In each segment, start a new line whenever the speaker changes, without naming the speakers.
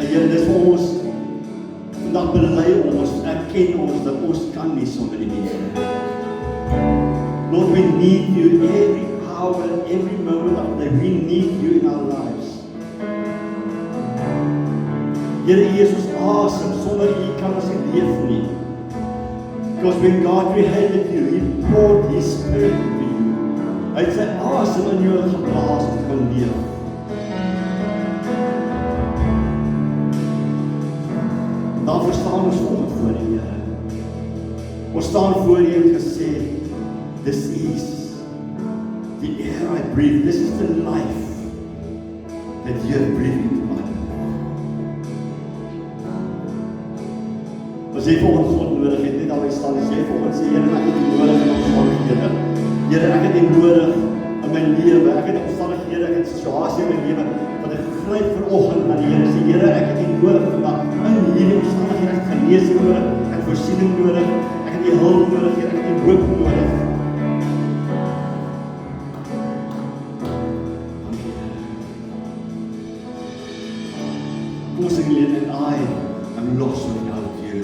En Here, dis vir ons, vandag bely ons, erken ons dat ons kan nie sonder die Here. Lord, we need you every hour, every moment of the day. We need you in our lives. Here, U is ons asem, sonder U kan ons nie leef nie. Because when God created you, He poured His Spirit into you. Hy het sy asem in jou geblaas om te kan leef. Daarvoor staan ons voor die Here. Ons staan voor U en gesê, this is the air I breathe. This is the life that you have breathed into my life. As jy vir ons God nodig het, net al jy staan, as jy vir ons sê, Here, ek het U nodig in omstandighede. Here, ek het U nodig in my lewe. Ek het omstandighede, ek het situasie in my lewe, wat ek gryp vanoggend na die Here sê, Here, ek het U nodig vandag in hierdie omstandighede. Ek het genesing nodig, ek het voorsiening nodig, ek het U hulp nodig, Here, ek het U hoop nodig. Kom ons sing hier, and I am lost without you.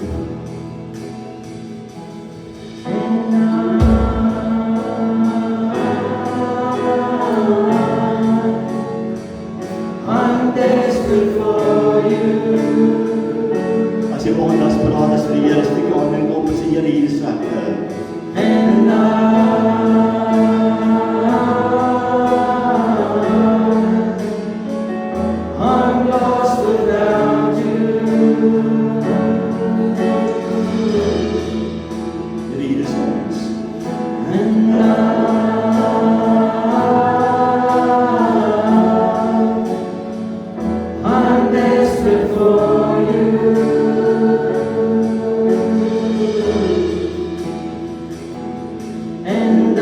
I'm desperate for you.
As jy ondanks praat as vir die Here, steek jou hande op en sê, Here, hier is ek.
And I'm lost without you.
Here, hier is ons.
And I'm desperate for you. And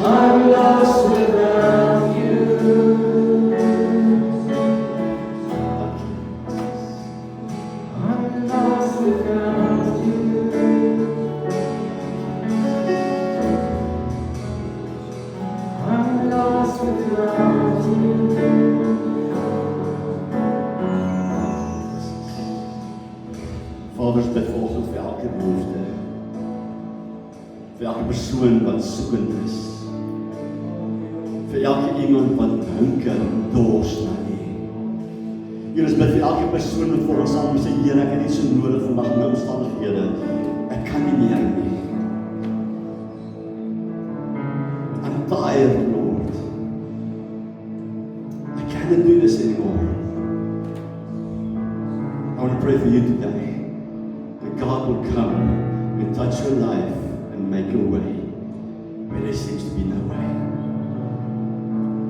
I'm lost without you. I'm lost without you. I'm lost without you.
Vaders, bid vanoggend vir elke behoefte, vir elke persoon wat soekend is, vir elke iemand wat hunker en dors na U. Here, ons bid vir elke persoon wat vir ons saam sê, Here, ek het nie so nodig vandag in my omstandighede, ek kan nie meer nie. I'm tired, Lord. I cannot do this anymore. I want to pray for you today. God will come and touch your life and make a way where there seems to be no way.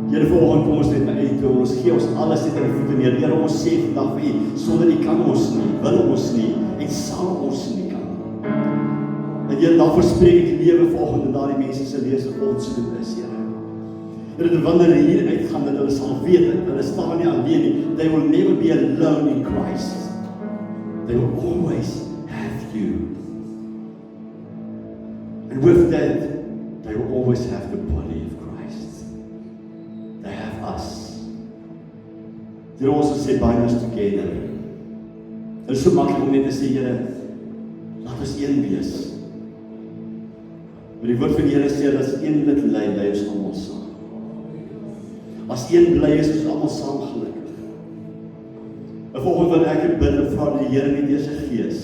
Here, vanoggend kom ons net na U toe, ons gee ons alles net aan U voete neer. Here, ons sê vandag vir U, sonder U kan ons nie, wil ons nie, en sal ons nie kan. En Here, daarvoor spreek ek lewe vanoggend in daardie mense se lewens wat onsoekend is, Here. Here, dat wanneer hulle hier uitgaan, dat hulle sal weet, dat hulle staan nie alleen nie. They will never be alone in Christ. They will always have you. And with that, they will always have the body of Christ. They have us. Here ons sê, bind us together. Dit is so maklik om net te sê, Here, laat ons een wees. Maar die woord van die Here sê, as een lid ly, bly ons almal saam. As een bly is ons almal saam gelukkig. En vanoggend wil ek bid en vra dat die Here net deur sy Gees,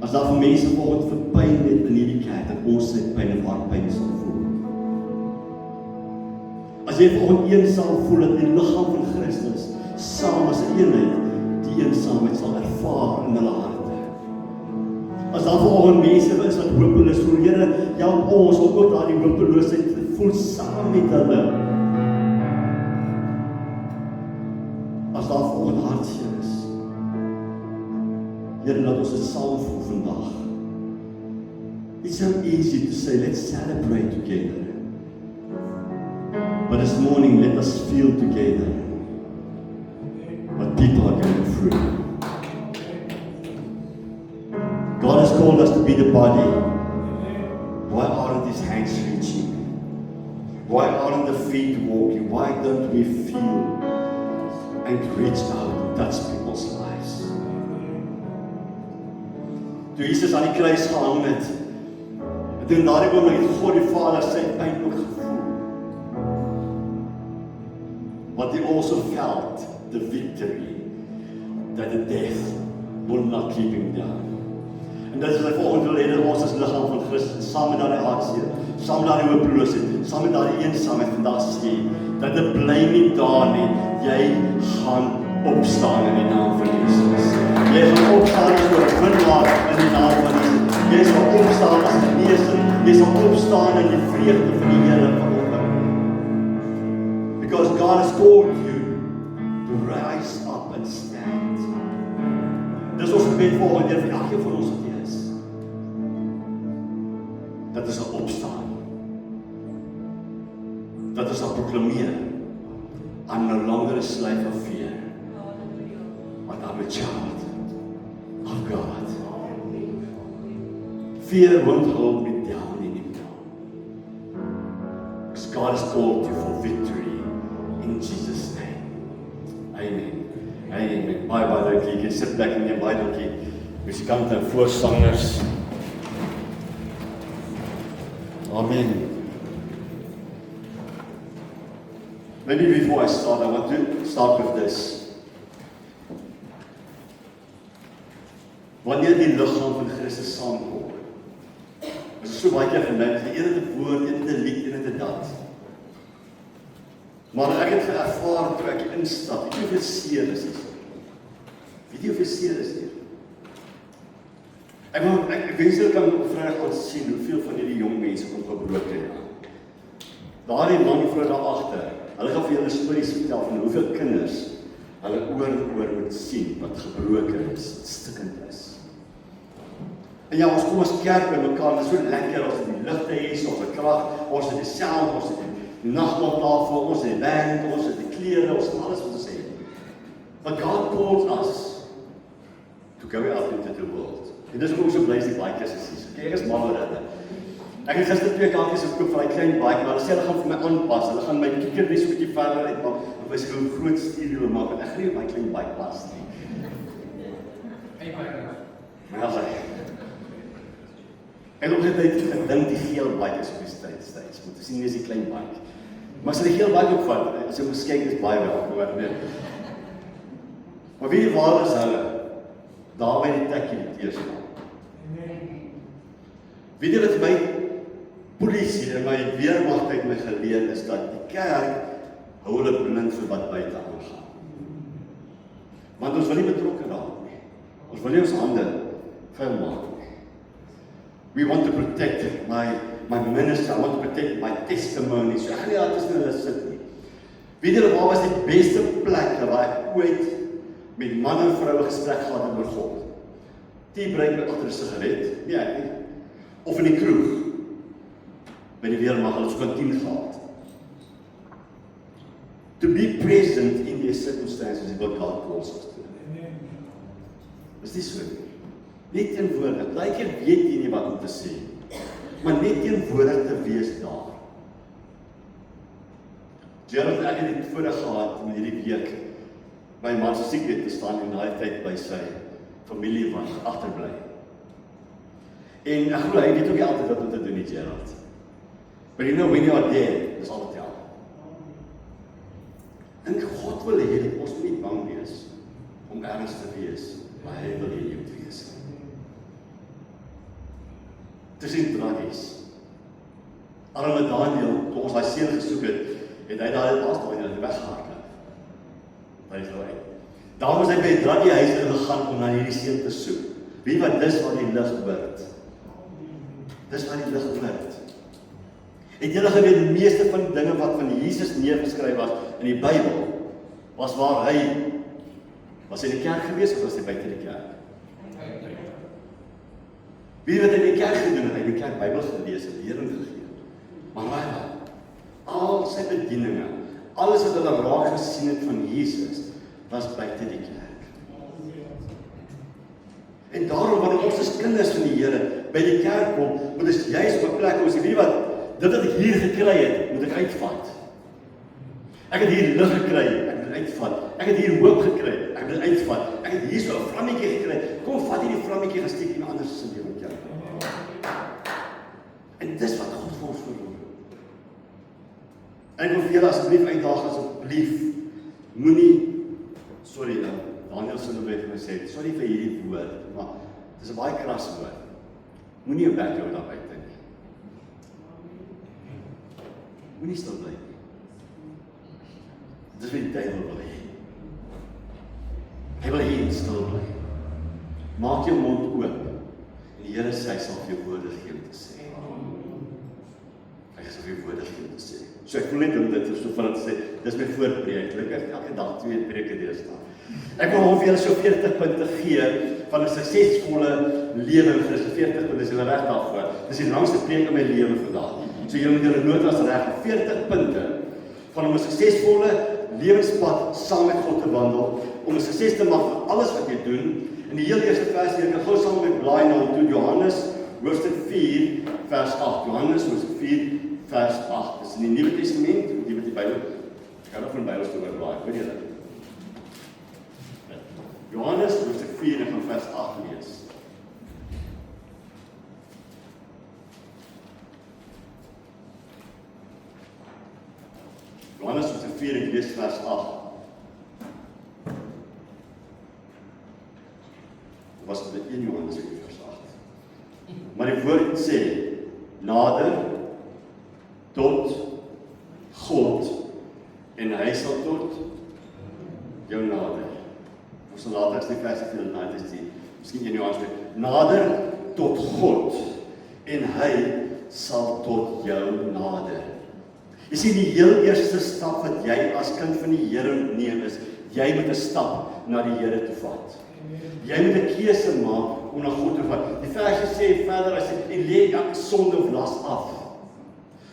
as daar vir mense vanoggend vir pyn het in hierdie kerk, dat ons sy pyn of haar pyn sal voel. As jy vanoggend eensaam voel, dat die liggaam van Christus saam as 'n eenheid die eensaamheid sal ervaar in hulle harte. As daar vanoggend mense is wat hopeloos voel, Here, help ons om ook daardie hopeloosheid te voel saam met hulle. As daar vanoggend hartseer is, Here, laat ons dit saam voel vandag. It's so easy to say, let's celebrate together. But this morning, let us feel together what people are going through. God has called us to be the body. Why aren't His hands reaching? Why aren't the feet walking? Why don't we feel and reach out and touch people's lives? Toe Jesus aan die kruis gehang het, en toe in daardie oomblik het God die Vader sy pyn ook gevoel. But he also felt the victory that the death will not keep him down. En dit is wat volgende lede ons as liggaam van Christus, saam met daardie hartseer, saam met daardie hopeloosheid, saam met daardie eensaamheid vandag sê, dat dit bly nie daar nie, jy gaan opstaan in die naam van Jesus. Jy gaan opstaan as 'n oorwinnaar in die naam van Jesus. Jy sal opstaan as 'n meester, jy sal opstaan in die vreugde van die Here vanoggend. Because God has called you to rise up and stand. Dis ons gebed volgende keer vir elkeen van ons wat hier is. Dat is 'n opstaan. Dat is 'n proklameer. I'm no longer a slave of fear, but I'm a child of God. Fear won't hold me down anymore. Because God has called you for victory in Jesus' name. Amen. Amen. Baie dankie. Ek sit plek in baie dankie. Musikante en voorsangers. Amen. Maybe before I start, I want to start with this. Wanneer die liggaam van Christus saamkom, is so baie keer geneig, die ene het 'n woord, die ene het 'n lied, die ene het 'n dat. Maar ek het ervaar toe ek instap, weet jy hoeveel seer is hier? Weet jy hoeveel seer is hier? Ek wens jy kan op Vrydag aan sien hoeveel van hierdie jong mense kom gebroken het. Daardie man vrou daar agter, hulle gaan vir julle stories vertel van hoeveel kinders hulle oor en oor moet sien wat gebroken is, wat stikkend is. En ja, ons kom as kerk by mekaar, dit is so lekker, ons het die ligte hier, ons het krag, ons het die sound, ons het die nagmaaltafel, ons het die band, ons het die klere, ons het alles wat ons het. But God calls us to go out into the world. En dis ook so bly as die bikers is hier. Kyk, ek is mal oor dit. Ek het gister 2 kaartjies gekoop vir daai klein bike, maar hulle sê hulle gaan vir my aanpas. Hulle gaan my kieker net so 'n bietjie verder uitmaak, of as ek 'n groot stuurwiel maak, en ek gaan nie op my klein bike pas nie. Maar ja, en op 'n tyd gedink die geel bike is op die steeds. Moet sien is die klein bike. Maar as jy die geel bike opvat, as jy geskink is baie welkom, hoor nee. Maar wie waar is hulle? Daar by die tekkie die eerste. Weet jy wat my polisie en my weermag het my geleer is dat die kerk hou hulle blind vir wat buite aangaan. Want ons wil nie betrokke raak nie. Ons wil nie ons hande vuil maak nie. We want to protect my ministry, I want to protect my testimony. So ek gaan nie altyd in hulle sit nie. Weet julle waar was die beste plek waar ek ooit met man en vrou gesprek gehad het oor God? Die breek met agter 'n sigaret, nie ek nie. Of in die kroeg, by die weermag, hulle het so 10 gehad. To be present in these circumstances is what God calls us to. Is nie so nie. Net teenwoordig, baie keer weet jy nie wat om te sê, maar net teenwoordig te wees daar. Gerald, ek het dit voordag gehad in hierdie week, my man se siekbed te staan en daai tyd by sy familie was agterbly. En ek glo hy weet ook nie altyd wat om te doen nie, Gerald. But you know, when you are there, dis al wat tel. En God wil hê dat ons nie bang wees om ergens te wees, maar hy wil hê jy moet wees. Dis nie tragies. Arme Daniel, toe ons daai seun gesoek het, het hy daai laaste in weggehardloop. Hy is nou uit. Daar was hy by die huis gegaan om na hierdie seun te soek. Wie wat dis waar die lig word. Dis waar die lig word. Het julle geweet die meeste van die dinge wat van Jesus neergeskryf was in die Bybel, was waar hy was in die kerk gewees of was hy buite die kerk? Wie wat in die kerk gedoen het, hy het die kerk Bybel gelees en lering gegee. Maar raai, al sy bedieninge, alles wat hulle raak gesien het van Jesus, was buite die kerk. En daarom wanneer ons as kinders van die Here by die kerk kom, moet ons juist op 'n plek ons weet wat dit wat ek hier gekry het, moet ek uitvat. Ek het hier lig gekry, ek moet uitvat. Ek het hier hoop gekry, ek moet uitvat. Ek het hier so 'n vlammetjie gekry. Kom vat hierdie vlammetjie gesteek in ander se lewe met jou. En dis wat God vir ons verloor. En ek wil vir julle asseblief uitdaag, asseblief moenie, sorry, Daniel Silverberg het gesê, sorry vir hierdie woord, maar dis 'n baie kras woord. Moenie jou bek jou daar buite nie. Moenie stil bly nie. Dis wat die duiwel wil hê. Hy wil hê jy stil bly. Maak jou mond oop en die Here sê hy sal vir jou woorde gee om te sê. Hy sal vir jou woorde gee om te sê. So ek wil net om dit so van te sê, dis my voorpreek. Ek het elke dag 2 preke deurstaan. Ek wil vir julle so 40 punte gee van 'n suksesvolle lewe. Dis 40 punte, dis julle reg daarvoor. Dis die langste preek in my lewe vandag. So julle moet julle notas reg, 40 punte van om 'n suksesvolle lewenspad saam met God te wandel, om 'n sukses te maak vir alles wat jy doen. In die heel eerste vers hier, ek gaan gou saam met blaai na toe Johannes hoofstuk 4 vers 8. Johannes hoofstuk 4 vers 8. Dis in die Nuwe Testament, die met die Bybel. Ek gaan nog van Bybels toe oorlaai, weet julle. Johannes hoofstuk 4 en van vers 8 lees. Johannes hoofstuk 4 en lees vers 8. Was dit 1 Johannes vers 8. Maar die woord sê, nader tot God en hy sal tot jou nader. Ons sal later die vers vir julle nader sien. Miskien 1 Johannes nader tot God en hy sal tot jou nader. Jy sien die heel eerste stap wat jy as kind van die Here neem is, jy moet 'n stap na die Here toe vat. Jy moet 'n keuse maak om na God te vat. Die versie sê verder as jy lê elke sonde of las af.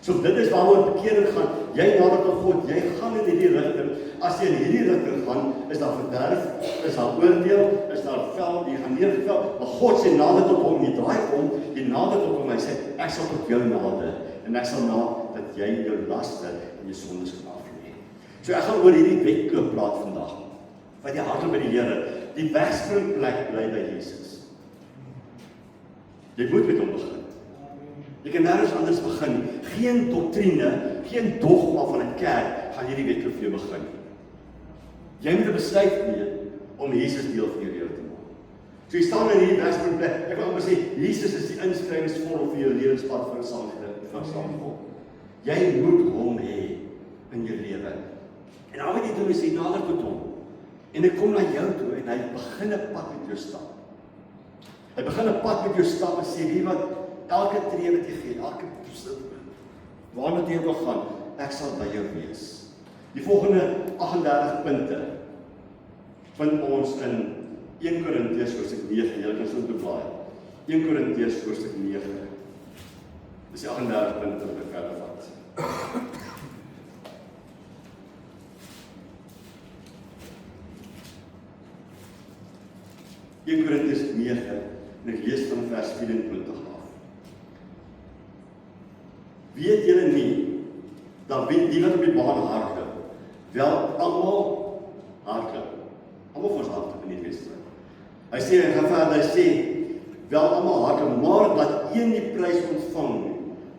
So dit is waaroor bekering gaan. Jy nader tot God, jy gaan in hierdie rigting. As jy in hierdie rigting gaan, is daar verderf, is daar oordeel, is daar vel, jy gaan neergeval. Maar God sê nader tot hom, jy draai om, jy nader tot hom, hy sê ek sal tot jou nader en ek sal maak dat jy jou laste en jou sondes kan aflê. So ek gaan oor hierdie wetloop praat vandag. Wat jy hardloop by die Here. Die wegspringplek bly by Jesus. Jy moet met hom begin. Jy kan nergens anders begin nie. Geen doktrine, geen dogma van 'n kerk gaan hierdie wetloop vir jou begin. Jy moet 'n besluit neem om Jesus deel van jou lewe te maak. So jy staan in hierdie wegspringplek. Ek wil amper sê Jesus is die inskrywingsvorm vir jou lewenspad vir 'n saam God. Jy moet hom hê in jou lewe. En al wat jy doen is jy nader tot hom. En hy kom na jou toe en hy begin 'n pad met jou stap. Hy begin 'n pad met jou stap en sê, wie wat, elke tree wat jy gee, elke waarna jy wil gaan, ek sal by jou wees. Die volgende 38 punte vind ons in 1 Korintiërs hoofstuk 9, julle kan so toe blaai. 1 Korintiërs hoofstuk 9. Dis die 38 punte wat ek verder vat. 1 Korintiërs 9 en ek lees van vers 24 af. Weet julle nie dat die wat op die baan hardloop, wel almal hardloop. Almal van ons hardloop in die wedstryd. Hy sê en gaan verder, hy sê wel almal hardloop, maar dat een die prys ontvang.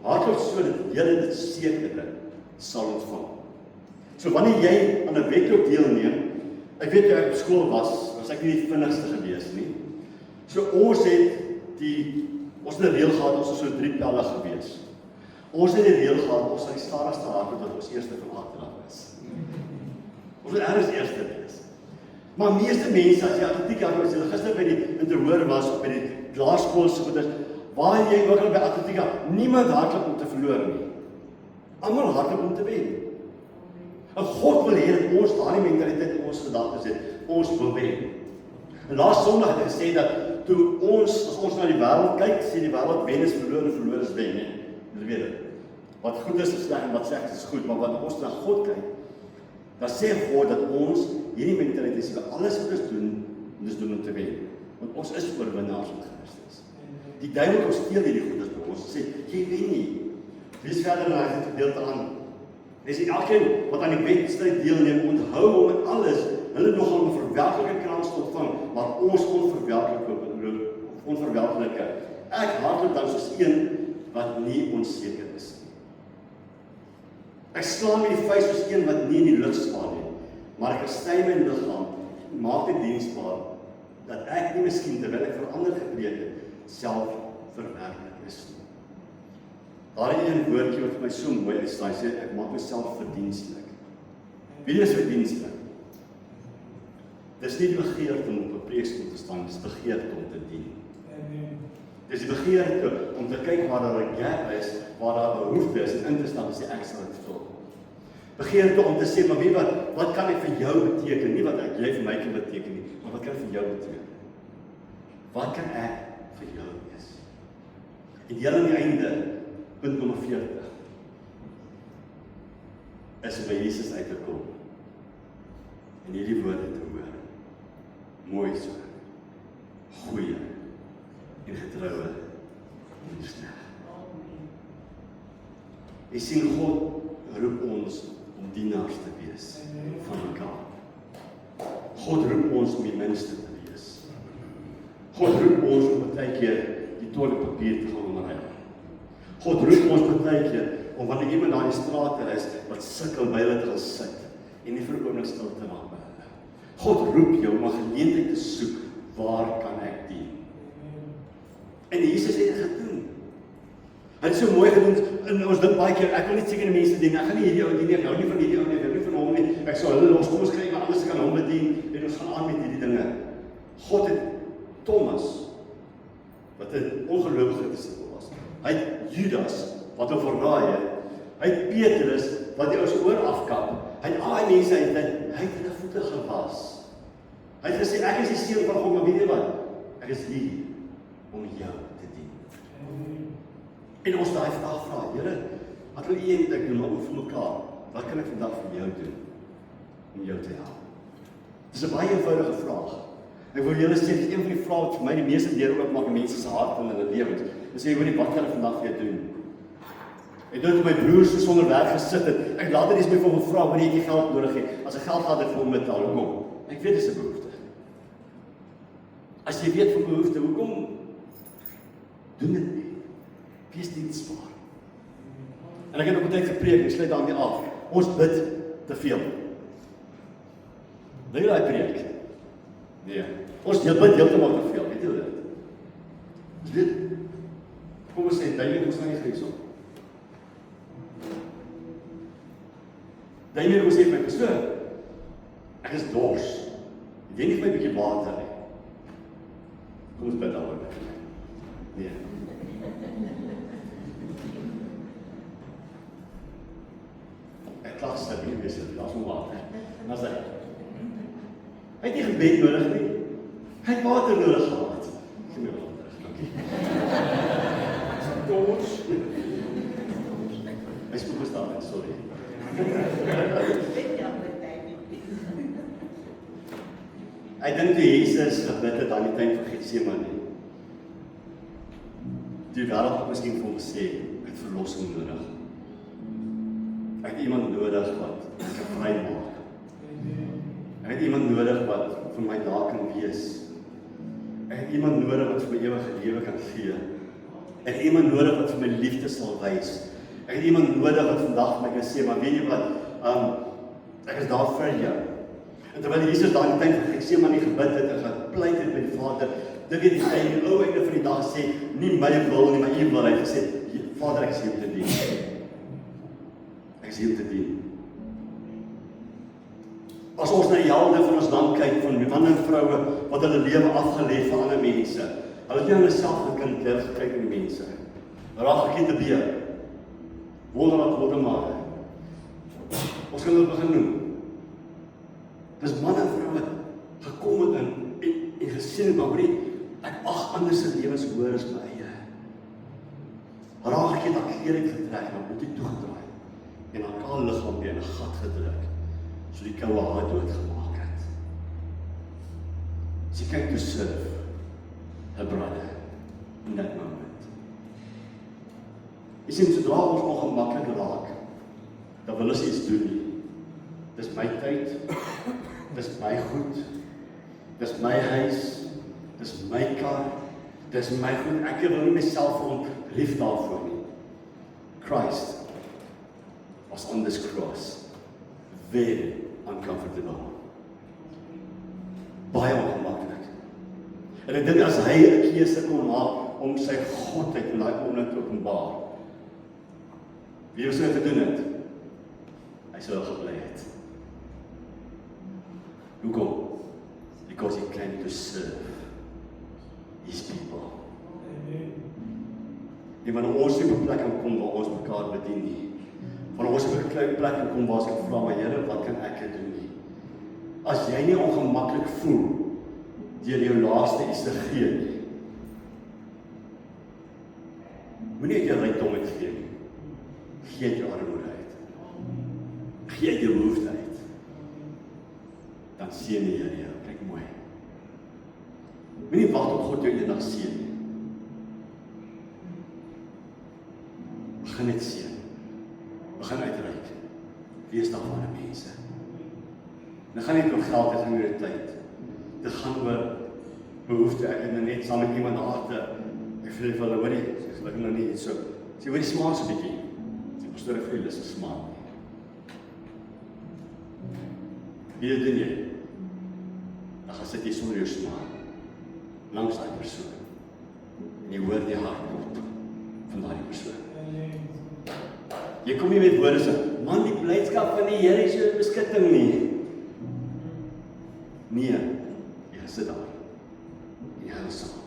Hardloop sodat julle dit sekerlik sal ontvang. So wanneer jy aan 'n wedloop deelneem, ek weet toe ek op skool was ek nie die vinnigste gewees nie. So ons het ons 'n reël gehad, ons is so 3 pelle gewees. Ons het die reël gehad, ons sal die stadigste hardloop dat ons eerste van agteraf is. Ons wil ergens eerste wees. Maar meeste mense, as jy atletiek hardloop, as jy gister by die interhoor was, of by die laerskool se goeders, waar jy ook al by atletiek, niemand hardloop om te verloor nie. Almal hardloop om te wen. En God wil hê dat ons daardie mentaliteit in ons gedagtes het, ons wil wen. En laas Sondag het ek gesê dat toe as ons na die wêreld kyk, sê die wêreld wen is verloor en verloor is wen, nee. Julle weet dit. Wat goed is sleg en wat sleg is goed, maar wanneer ons na God kyk, dan sê God dat ons hierdie mentaliteit is, alles wat ons doen om te wen. Want ons is oorwinnaars in Christus. Die duiwel kom steel hierdie goedes by ons, sê jy wen nie. Lees verder in daai gedeelte aan. Hy sê elkeen wat aan die wedstryd deelneem, onthou hom in alles. Hulle nogal 'n verwerklike krans ontvang, maar ons onverwerklike. Ek hardloop dan soos een wat nie onseker is nie. Ek slaan met die vuis soos een wat nie in die lug staan nie, maar ek verstui my liggaam, maak dit diensbaar, dat ek nie miskien terwyl ek vir ander gepreek het, self verwerklik is nie. Daar is een woordjie wat vir my so mooi is, hy sê, ek maak myself verdienstelik. Wie is verdienstelik? Dis nie die begeerte om op 'n preekstoel te staan, dis begeerte om te dien. Dis die begeerte om te kyk waar daar 'n gap is, waar daar 'n behoefte is, en in te staan en sê ek sal dit vul. Begeerte om te sê, maar wie wat kan ek vir jou beteken? Nie wat jy vir my kan beteken nie, maar wat kan ek vir jou beteken? Wat kan ek vir jou wees? En heel aan die einde, punt nommer 40, is by Jesus uit te kom en hierdie woorde te hoor. Mooi so, goeie en getroue diensknegt. Jy sien, God roep ons om dienaars te wees van mekaar. God roep ons om die minste te wees. God roep ons om baie keer die toiletpapier te gaan onderruil. God roep ons baie keer om wanneer iemand daar in die strate is wat sukkel by hulle te gaan sit en nie vir 'n oomblik stil te raak by hulle. God roep jou om 'n geleentheid te soek, waar kan ek dien? En Jesus het dit gedoen. Hy het so mooi gedoen, en ons dink baie keer, ek wil nie sekere mense dien, ek gaan nie hierdie ou dien, ek hou nie van hierdie ou nie, ek hou nie van hom nie, ek sal hulle los, kom ons kry iemand anders kan hom bedien, en ons gaan aan met hierdie dinge. God het Thomas, wat 'n ongelowige disipel was, hy het Judas, wat hom verraai het, hy het Petrus, wat die ou se oor afkap, hy het al die mense, hy het hulle voete gewas. Hy het gesê, ek is die seun van God, maar weet jy wat? Ek is hier om jou te dien. En ons daai vraag vra, Here, wat wil U en ek doen, maar ook vir mekaar? Wat kan ek vandag vir jou doen om jou te help? Dis 'n baie eenvoudige vraag. Ek wil julle sê, dis een van die vrae wat vir my die meeste deur oopmaak in mense se harte en hulle lewens. Dis sê, hoorie, wat kan ek vandag vir jou doen? Ek dink my broer so sonder werk gesit het. Ek later eens my vir hom vra, wanneer jy geld nodig het. As ek geld gehad het vir hom betaal, hoekom? Ek weet dis 'n behoefte. As jy weet van behoefte, hoekom? Doen dit nie. Wees diensbaar. En ek het op 'n tyd gepreek, ek sluit daarmee af. Ons bid te veel. Wil jy daai preek? Nee. Ons bid heeltemal te veel, weet jy dit? Is dit? Kom ons sê, Daniel, ons gaan nie gees op. Daniel, ons sê my pastoor, ek is dors. Jy weet nie my bietjie water nie. Kom ons bid daaroor. Nee. Ek klas stabiel wees, daar's om water. Maar sê, hy het nie gebed nodig nie. Hy het water nodig gehad. Gee my water, dankie. Dors. Hy spook bestaan, sorry. Ek dink toe Jesus gebid het aan die tyd van Getsemane. Die wêreld het miskien vir hom gesê, ek het verlossing nodig. Ek het iemand nodig wat ek kan vry maak. Ek het iemand nodig wat vir my daar kan wees. Ek het iemand nodig wat vir my ewige lewe kan gee. Ek het iemand nodig wat vir my liefde sal wys. Ek het iemand nodig wat vandag vir my kan sê, maar weet jy wat, ek is daar vir jou. En terwyl Jesus daar in die tyd van Getsemane gebid het en gepleit het by die Vader, dink ek hy aan die ou einde van die dag sê, nie my wil nie, maar U wil. Hy het gesê, Vader, ek is hier om te dien. Ek is hier om te dien. As ons na die helde van ons land kyk, van manne en vroue, wat hulle lewe afgelê vir ander mense, hulle het nie aan hulle self gekyk in die mense. Rachel de Beer, Wonderland Wodemare. Ons kan dit begin noem. Dis manne en vroue gekom het en gesien het, maar ek ag ander se lewens hoër as my eie. Rachel het haar klere getrek en haar boetie toegedraai en haar kaal liggaam in 'n gat gedruk, so die koue haar doodgemaak het. She came to serve her brother in that moment. Jy sien, sodra ons ongemaklik raak, dan wil ons iets doen nie. Dis my tyd, dis my goed, dis my huis, dis my kar, dis my goed, ek wil nie myself ontlief daarvoor nie. Christ was on this cross, very uncomfortable. Baie ongemaklik. En ek dink as hy 'n keuse kon maak om sy godheid in daai oomblik te openbaar, wie sou dit gedoen het? Hy sou gebly het. Hoekom? Because he came to serve his people. Nie van ons nie op 'n plek kan kom waar ons mekaar bedien nie. Van ons op 'n klein plek kan kom waar ons vra, maar Here, wat kan ek doen nie? As jy nie ongemaklik voel deur jou laaste iets te gee nie, moenie uit jou rykdomheid gee nie. Gee uit jou armoede uit. Gee uit jou behoefte uit. Dan seën die Here jou. Kyk mooi. Moenie wag tot God jou eendag seën nie. Begin net seën. Begin uitreik. Wees daar vir die mense. Dit gaan nie oor geld, dit gaan oor tyd. Dit gaan oor behoefte. Ek het net saam met iemand daar ek vir hulle hoorie, ek nou nie iets so. Sê hoor die smaak so 'n bietjie. Die pastoor het vir julle se smaak nie. Wie doen jy? Dan gaan sit jy sonder jou smaak langs daai persoon. En jy hoor die hartklop van daai persoon. Jy kom nie met woorde so, man, die blydskap van die Here is jou beskutting nie. Nee, jy gaan sit daar. Jy gaan saam.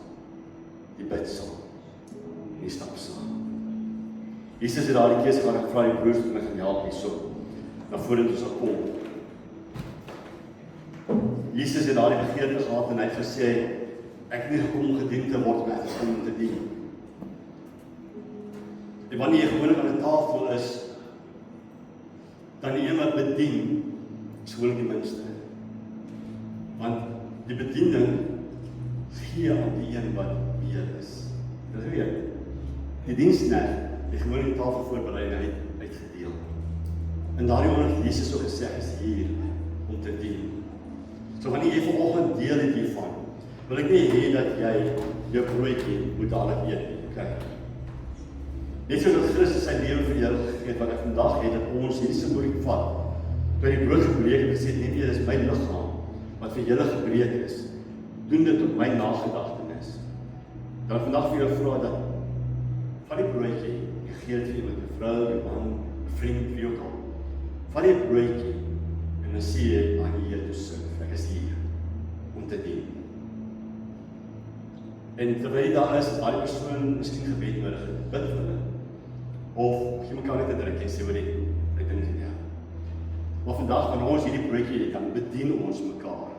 Die bid saam. Die stap saam. Jesus het daardie keuse gehad, ek vra die broers om my gaan help hierso. Na vorentoe sal kom. Jesus het daardie begeerte gehad en hy het gesê, ek het nie gekom gedien te word, maar ek het gekom om te dien. En wanneer jy gewoonlik aan 'n tafel is, dan die een wat bedien, is gewoonlik die minste. Want die bediening gee aan die een wat meer is. Dit weet. Die diensknegt het gewoon die tafel voorberei en hy het uitgedeel. En daardie oomblik het Jesus ook gesê, is hier om te dien. So wanneer jy vanoggend deel het hiervan, wil ek nie hê dat jy jou broodjie moet dadelik eet nie, okay? Net soos dat Christus sy lewe vir jou gegee het, wat ek vandag het, dat ons hierdie simboliek vat. Toe die brood gebreek het, gesê, nee, dit is my liggaam, wat vir julle gebreek is. Doen dit op my nagedagtenis. Dan vandag vir jou vra dat, van die broodjie, jy gee dit vir iemand, 'n vrou, 'n man, 'n vriend, wie ook al. Van die broodjie, en dan sê jy aan die Here toe sing, ek is hier, om te dien. En terwyl jy daar is daai persoon miskien gebed nodig het, bid vir hulle. Of jy mekaar net 'n druk en sê, hoor ek dink dit ja. Maar vandag, wanneer ons hierdie broodjie het, dan bedien ons mekaar.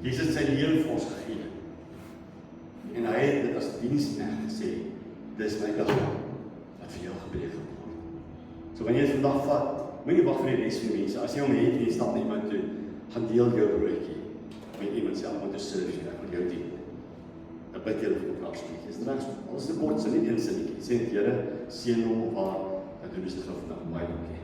Jesus het sy lewe vir ons gegee. En hy het dit as diensknegt gesê, dis my liggaam wat vir jou gebreek word. So wanneer jy dit vandag vat, moenie wag vir die res van die mense. As jy hom het en jy stap na iemand toe, gaan deel jou broodjie met iemand sê, ek moet jou serve, ek wil jou dien. Dan bid jy vir mekaar spreek. Is dit reg? Alles te kort, so nie een sinnetjie. Sê net, Here, seën hom of haar, dan doen ons dit vandag baie dankie.